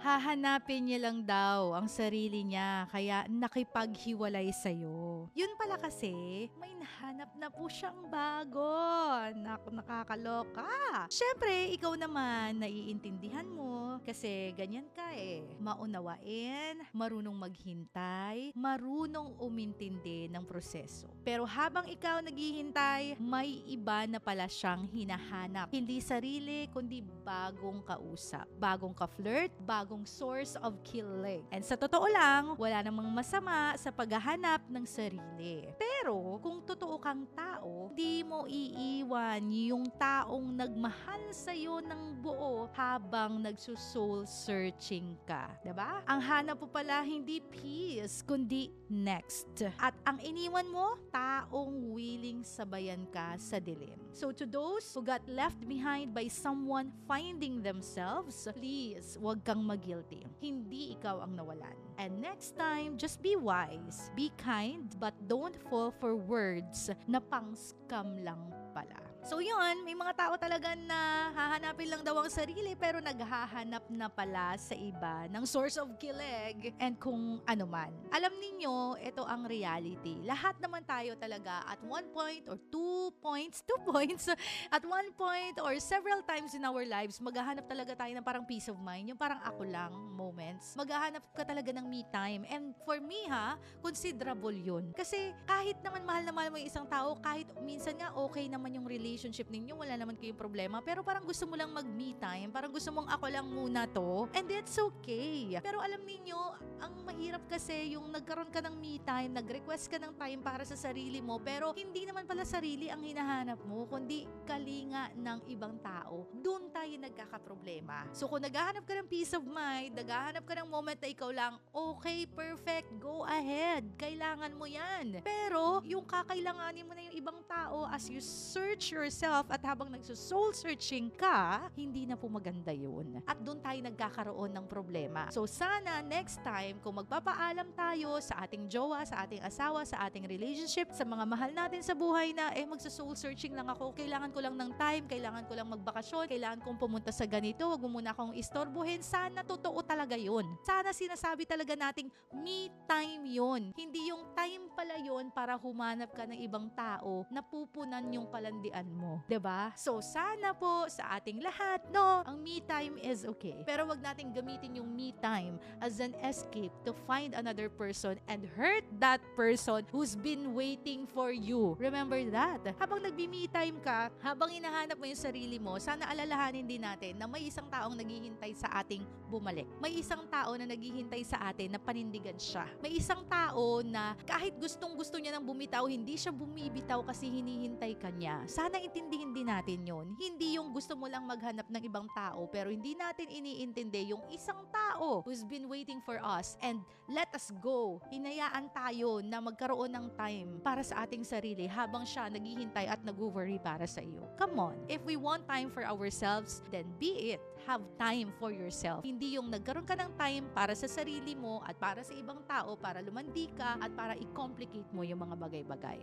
Hahanapin niya lang daw ang sarili niya kaya nakipaghiwalay sa'yo. Yun pala kasi, may nahanap na po siyang bago. Naku, nakakaloka. Siyempre, ikaw naman, naiintindihan mo kasi ganyan ka eh. Maunawain, marunong maghintay, marunong umintindi ng proseso. Pero habang ikaw naghihintay, may iba na pala siyang hinahanap. Hindi sarili, kundi bagong kausap. Bagong ka-flirt, bagong source of kilig. And sa totoo lang, wala namang masama sa paghahanap ng sarili. Pero, kung totoo kang tao, di mo iiwan yung taong nagmahal sa'yo ng buo habang nagsusoul searching ka. Diba? Ang hanap mo pala hindi peace, kundi next. At ang iniwan mo, taong willing sabayan ka sa dilim. So to those who got left behind by someone finding themselves, please, wag kang mag-guilty. Hindi ikaw ang nawalan. And next time, just be wise, be kind, but don't fall for words na pang-scam lang pala. So yun, may mga tao talaga na hahanapin lang daw ang sarili pero naghahanap na pala sa iba ng source of kilig and kung ano man. Alam ninyo, ito ang reality. Lahat naman tayo talaga at one point or 2 points, at one point or several times in our lives, maghahanap talaga tayo ng parang peace of mind, yung parang ako lang moments. Maghahanap ka talaga ng me time. And for me considerable yun. Kasi kahit naman mahal na mahal mo yung isang tao, kahit minsan nga okay naman yung relationship ninyo, wala naman kayong problema, pero parang gusto mo lang mag-me time, parang gusto mong ako lang muna to, and that's okay. Pero alam niyo, ang mahirap kasi yung nagkaroon ka ng me time, nag-request ka ng time para sa sarili mo, pero hindi naman pala sarili ang hinahanap mo, kundi kalinga ng ibang tao. Doon tayo nagkakaproblema. So kung naghahanap ka ng peace of mind, naghahanap ka ng moment na ikaw lang, okay, perfect, go ahead. Kailangan mo yan. Pero yung kakailanganin mo na yung ibang tao as you search yourself at habang nagso-soul searching ka, hindi na po maganda yun. At doon tayo nagkakaroon ng problema. So sana next time, kung magpapaalam tayo sa ating jowa, sa ating asawa, sa ating relationship, sa mga mahal natin sa buhay na, magso-soul searching lang ako, kailangan ko lang ng time, kailangan ko lang magbakasyon, kailangan kong pumunta sa ganito, wag mo muna akong istorbohin. Sana totoo talaga yun. Sana sinasabi talaga nating me time yun. Hindi yung time pala yun para humanap ka ng ibang tao na pupunan yung palandian mo. 'Di ba? So sana po sa ating lahat, no, ang me time is okay. Pero wag nating gamitin yung me time as an escape to find another person and hurt that person who's been waiting for you. Remember that. Habang nagbi-me time ka, habang hinahanap mo yung sarili mo, sana alalahanin din natin na may isang taong naghihintay sa ating bumalik. May isang tao na naghihintay sa atin na panindigan siya. May isang tao na kahit gustong-gusto niya nang bumitaw, hindi siya bumibitaw kasi hinihintay ka niya. Sana intindihin din natin yun. Hindi yung gusto mo lang maghanap ng ibang tao pero hindi natin iniintindi yung isang tao who's been waiting for us and let us go. Hinayaan tayo na magkaroon ng time para sa ating sarili habang siya naghihintay at nag-worry para sa iyo. Come on. If we want time for ourselves, then be it. Have time for yourself. Hindi yung nagkaroon ka ng time para sa sarili mo at para sa ibang tao para lumandi ka at para i-complicate mo yung mga bagay-bagay.